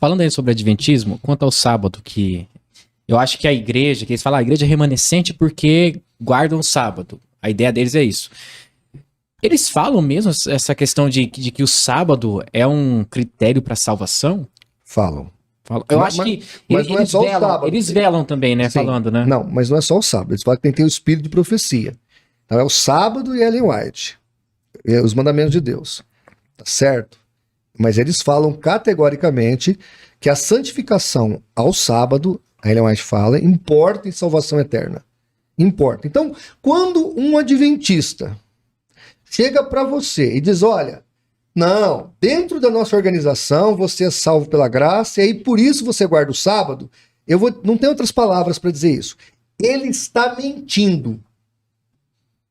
Falando aí sobre adventismo, quanto ao sábado, que eu acho que a igreja, que eles falam, a igreja é remanescente porque guardam o sábado. A ideia deles é isso. Eles falam mesmo essa questão de que o sábado é um critério para salvação? Falam. Eu acho que mas não é só o sábado. Eles velam também, né? Sim. Falando, né? Não, mas não é só o sábado. Eles falam que tem o espírito de profecia. Então é o sábado e Ellen White. Os mandamentos de Deus. Tá certo? Mas eles falam categoricamente que a santificação ao sábado, a Ellen White fala, importa em salvação eterna. Importa. Então, quando um adventista chega para você e diz, olha, não, dentro da nossa organização você é salvo pela graça e aí por isso você guarda o sábado, não tenho outras palavras para dizer isso. Ele está mentindo.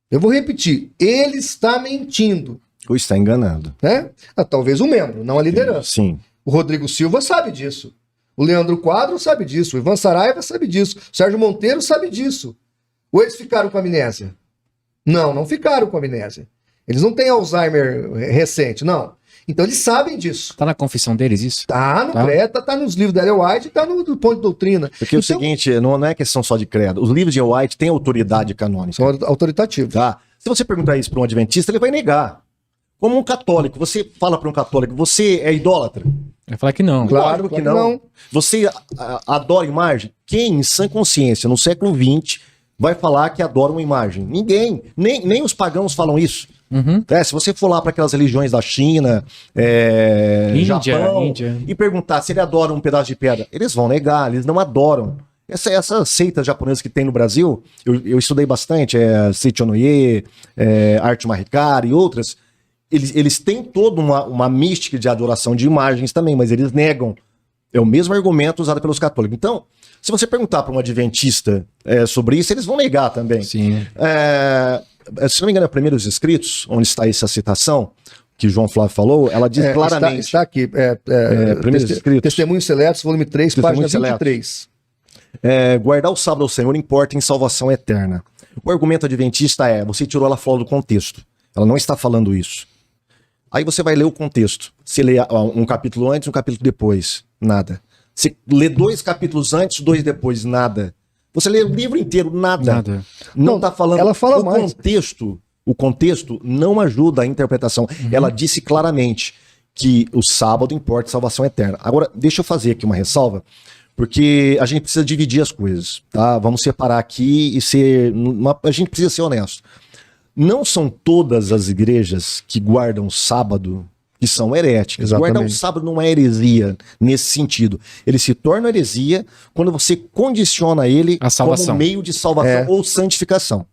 Eu vou repetir, ele está mentindo. Ou está enganando. Né? Talvez um membro, não a liderança. Sim. O Rodrigo Silva sabe disso. O Leandro Quadro sabe disso. O Ivan Saraiva sabe disso. O Sérgio Monteiro sabe disso. Ou eles ficaram com amnésia? Não ficaram com amnésia. Eles não têm Alzheimer recente, não. Então eles sabem disso. Tá na confissão deles isso? Tá no credo, tá nos livros da Ellen White, tá no ponto de doutrina. Porque então, o seguinte, não é questão só de credo. Os livros de Ellen White têm autoridade canônica. São autoritativos. Tá? Se você perguntar isso para um adventista, ele vai negar. Como um católico, você fala para um católico, você é idólatra? Vai falar que não. Claro que não. Você adora imagem? Quem, em sã consciência, no século XX, vai falar que adora uma imagem? Ninguém. Nem os pagãos falam isso. Uhum. Se você for lá para aquelas religiões da China, Japão, e perguntar se ele adora um pedaço de pedra, eles vão negar, eles não adoram. Essa seita japonesa que tem no Brasil, eu estudei bastante, Seichonoye, Arte Mahikari e outras, eles têm toda uma mística de adoração de imagens também, mas eles negam. É o mesmo argumento usado pelos católicos. Então, se você perguntar para um adventista sobre isso, eles vão negar também. Sim. Se não me engano, é Primeiros Escritos, onde está essa citação, que o João Flávio falou, ela diz claramente... Está aqui, Primeiros Escritos. Testemunhos Seletos, volume 3, página 23. Guardar o sábado ao Senhor importa em salvação eterna. O argumento adventista você tirou ela fora do contexto. Ela não está falando isso. Aí você vai ler o contexto. Você lê um capítulo antes, um capítulo depois. Nada. Você lê 2 capítulos antes, 2 depois. Nada. Você lê o livro inteiro. Nada. Não está falando. Ela fala mais. O contexto não ajuda a interpretação. Uhum. Ela disse claramente que o sábado importa salvação eterna. Agora, deixa eu fazer aqui uma ressalva, porque a gente precisa dividir as coisas, tá? Vamos separar aqui e a gente precisa ser honesto. Não são todas as igrejas que guardam o sábado que são heréticas. Exatamente. Guardar o sábado não é heresia nesse sentido. Ele se torna heresia quando você condiciona ele como meio de salvação ou santificação.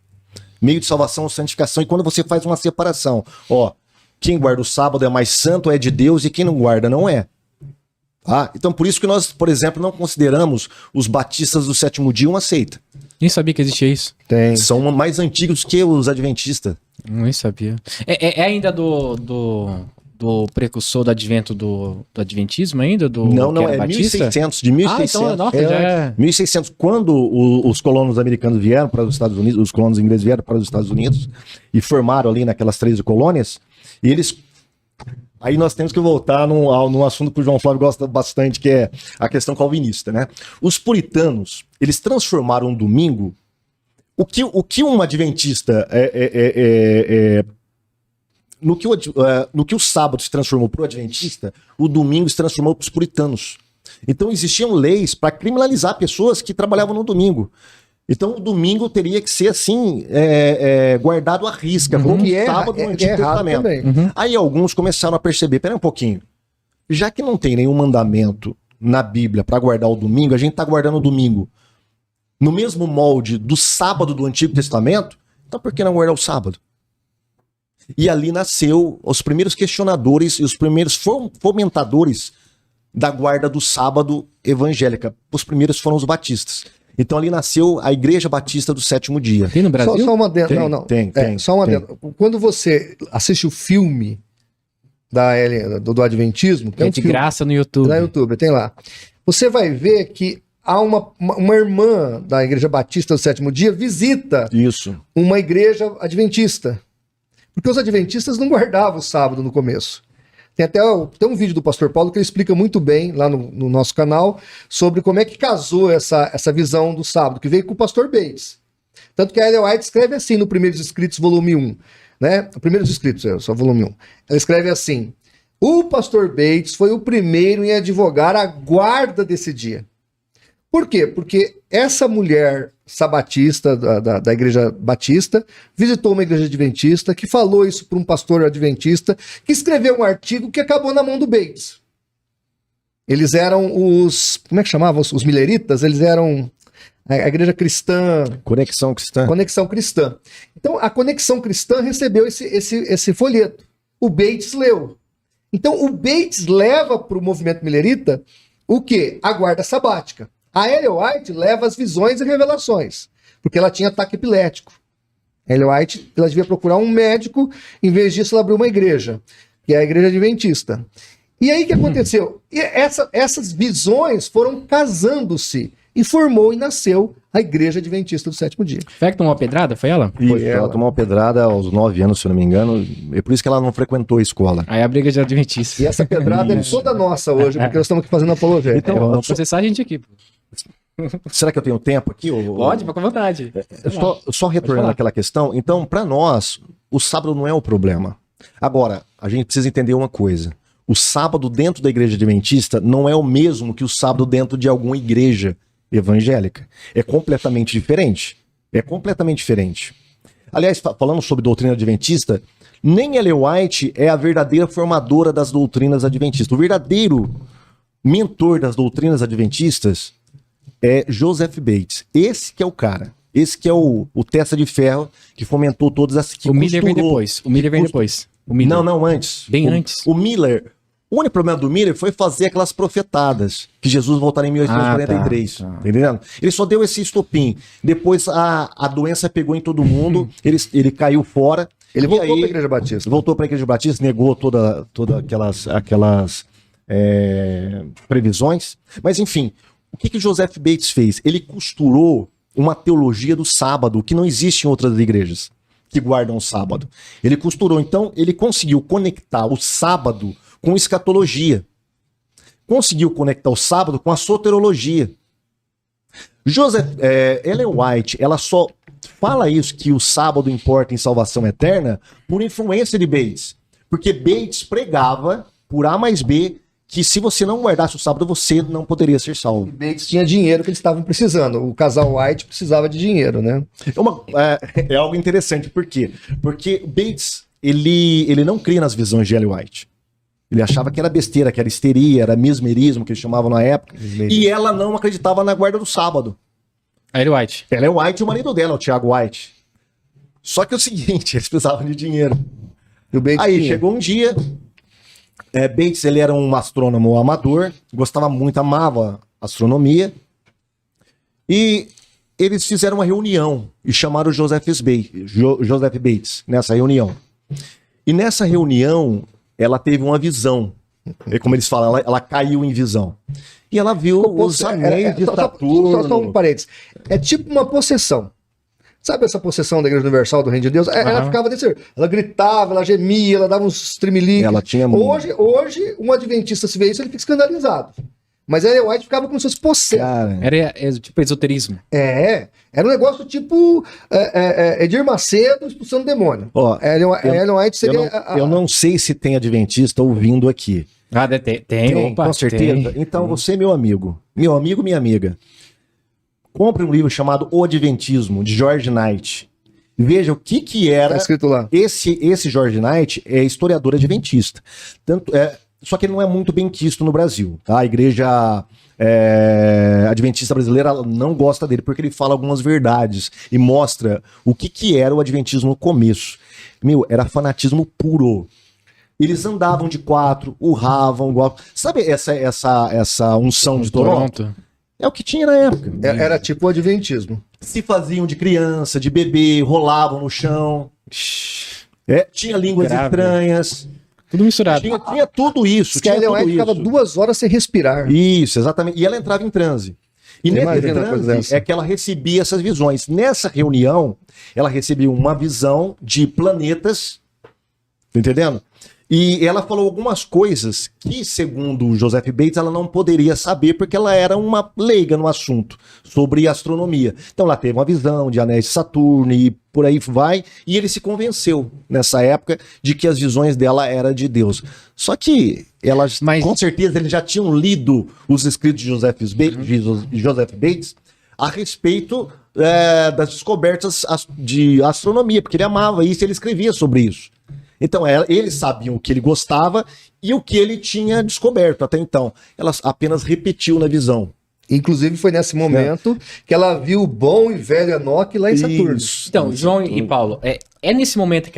Meio de salvação ou santificação. E quando você faz uma separação, quem guarda o sábado é mais santo, é de Deus, e quem não guarda não é. Então por isso que nós, por exemplo, não consideramos os batistas do sétimo dia uma seita. Nem sabia que existia isso. São mais antigos que os adventistas. Nem sabia. É ainda do precursor do advento do adventismo ainda? Não, é Batista? 1600, de 1600. Então, nossa, já é... 1600, quando os colonos americanos vieram para os Estados Unidos, os colonos ingleses vieram para os Estados Unidos e formaram ali naquelas 13 colônias, e eles... Aí nós temos que voltar num assunto que o João Flávio gosta bastante, que é a questão calvinista, né? Os puritanos, eles transformaram o domingo... O que um adventista no que o sábado se transformou para o adventista, o domingo se transformou para os puritanos. Então existiam leis para criminalizar pessoas que trabalhavam no domingo. Então o domingo teria que ser assim, guardado à risca, como o sábado no Antigo Testamento. Aí alguns começaram a perceber, peraí um pouquinho, já que não tem nenhum mandamento na Bíblia para guardar o domingo, a gente está guardando o domingo no mesmo molde do sábado do Antigo Testamento, então por que não guardar o sábado? E ali nasceu os primeiros questionadores e os primeiros fomentadores da guarda do sábado evangélica. Os primeiros foram os batistas. Então ali nasceu a Igreja Batista do Sétimo Dia. Tem no Brasil? Só uma dentro. Tem. Só uma dentro. Quando você assiste o filme do Adventismo... É de graça no YouTube. No YouTube, tem lá. Você vai ver que há uma irmã da Igreja Batista do Sétimo Dia visita uma igreja adventista. Porque os adventistas não guardavam o sábado no começo. Tem um vídeo do Pastor Paulo que ele explica muito bem lá no nosso canal sobre como é que casou essa visão do sábado, que veio com o Pastor Bates. Tanto que a Ellen White escreve assim no Primeiros Escritos, volume 1. Né? Primeiros Escritos, só volume 1. Ela escreve assim: o Pastor Bates foi o primeiro em advogar a guarda desse dia. Por quê? Porque essa mulher sabatista da igreja batista visitou uma igreja adventista, que falou isso para um pastor adventista, que escreveu um artigo que acabou na mão do Bates. Eles eram como é que chamavam? Os mileritas? Eles eram a igreja cristã. Conexão Cristã. Conexão Cristã. Então, a Conexão Cristã recebeu esse folheto. O Bates leu. Então, o Bates leva para o movimento milerita o quê? A guarda sabática. A Ellen White leva as visões e revelações, porque ela tinha ataque epilético. A Ellen White, ela devia procurar um médico, em vez disso ela abriu uma igreja, que é a igreja adventista. E aí o que aconteceu? Essas visões foram casando-se e formou e nasceu a igreja adventista do sétimo dia. Foi que tomou uma pedrada? Foi ela? Foi ela tomou uma pedrada aos 9 anos, se eu não me engano. É por isso que ela não frequentou a escola. Aí a briga de adventista. E essa pedrada é toda nossa hoje, porque nós estamos aqui fazendo apologética. Então, Vamos processar a gente aqui. Será que eu tenho tempo aqui? Pode, fica com vontade. Só retornando àquela questão. Então, para nós, o sábado não é o problema. Agora, a gente precisa entender uma coisa. O sábado dentro da igreja adventista não é o mesmo que o sábado dentro de alguma igreja evangélica. É completamente diferente. É completamente diferente. Aliás, falando sobre doutrina adventista, nem Ellen White é a verdadeira formadora das doutrinas adventistas. O verdadeiro mentor das doutrinas adventistas é Joseph Bates. Esse que é o cara. Esse que é o testa de ferro que fomentou todas as... O Miller vem depois. O Miller vem depois. Não, antes. Bem antes. O Miller... O único problema do Miller foi fazer aquelas profetadas que Jesus voltaria em 1843. Tá. Entendendo? Ele só deu esse estopim. Depois a doença pegou em todo mundo, ele caiu fora. Ele voltou para a Igreja Batista. Voltou para a Igreja Batista, negou todas aquelas previsões. Mas enfim, o que Joseph Bates fez? Ele costurou uma teologia do sábado que não existe em outras igrejas que guardam o sábado. Ele costurou, então ele conseguiu conectar o sábado com escatologia. Conseguiu conectar o sábado com a soterologia. Ellen White, ela só fala isso, que o sábado importa em salvação eterna, por influência de Bates. Porque Bates pregava, por A mais B, que se você não guardasse o sábado, você não poderia ser salvo. Bates tinha dinheiro que eles estavam precisando. O casal White precisava de dinheiro, né? É algo interessante. Por quê? Porque Bates, ele não cria nas visões de Ellen White. Ele achava que era besteira, que era histeria, era mesmerismo, que eles chamavam na época. E ela não acreditava na guarda do sábado. A Ellen White. Ellen White e o marido dela, o Tiago White. Só que é o seguinte, eles precisavam de dinheiro. Aí chegou um dia, Bates, ele era um astrônomo amador, gostava muito, amava astronomia. E eles fizeram uma reunião e chamaram o Joseph Bates nessa reunião. E nessa reunião, ela teve uma visão. É como eles falam, ela caiu em visão. E ela viu os anéis de Saturno. Só um parênteses. É tipo uma possessão. Sabe essa possessão da Igreja Universal do Reino de Deus? Ela ficava desse jeito. Ela gritava, ela gemia, ela dava uns tremeliques. Ela tinha... Hoje, um adventista se vê isso, ele fica escandalizado. Mas a Ellen White ficava como se fosse possesso. Era tipo esoterismo. Era um negócio tipo Edir Macedo expulsando o demônio. Ellen White seria... Eu não sei se tem adventista ouvindo aqui. Tem, com certeza. Tem. Então você, meu amigo, minha amiga, compre um livro chamado O Adventismo, de George Knight. Veja o que era... Tá escrito lá. Esse George Knight é historiador adventista. Só que ele não é muito bem quisto no Brasil. Tá? A igreja adventista brasileira não gosta dele, porque ele fala algumas verdades e mostra o que era o adventismo no começo. Era fanatismo puro. Eles andavam de 4, urravam, igual. Sabe essa unção de Toronto? É o que tinha na época. Era tipo o adventismo. Se faziam de criança, de bebê, rolavam no chão. Tinha línguas estranhas. Tudo misturado. Tinha tudo isso. A Ellen White ficava 2 horas sem respirar. Isso, exatamente. E ela entrava em transe. E nesse transe é que ela recebia essas visões. Nessa reunião, ela recebia uma visão de planetas, tá entendendo? E ela falou algumas coisas que, segundo o Joseph Bates, ela não poderia saber porque ela era uma leiga no assunto sobre astronomia. Então ela teve uma visão de anéis de Saturno e por aí vai, e ele se convenceu nessa época de que as visões dela eram de Deus. Só que elas, com certeza, eles já tinham lido os escritos de Joseph Bates a respeito das descobertas de astronomia, porque ele amava isso e ele escrevia sobre isso. Então, eles sabiam o que ele gostava e o que ele tinha descoberto até então. Ela apenas repetiu na visão. Inclusive, foi nesse momento que ela viu o bom e velho Enoque lá em Saturno. Então, João e Paulo, é nesse momento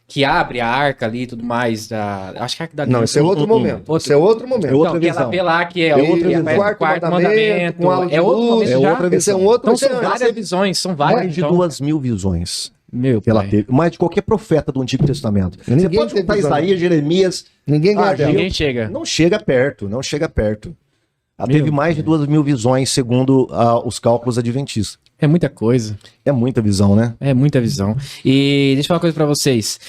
que abre a arca ali e tudo mais, acho que a arca da Não, esse é outro momento. Esse é outro momento. É outra então, que ela visão. vê lá que é É outro, o quarto mandamento, com aula de é outro luz, momento é já. outra Esse é visão. um outro. Então esse é são várias visões, são várias. Mais de então, 2.000 visões Meu que ela pai. teve. Mais de qualquer profeta do Antigo Testamento. Você Ninguém pode teve juntar visão. Isaías, Jeremias. Ninguém ganha dela. Ninguém chega. Não chega perto, não chega perto. Ela Meu teve mais de 2.000 visões, segundo os cálculos adventistas. É muita coisa. É muita visão, né? É muita visão. E deixa eu falar uma coisa pra vocês.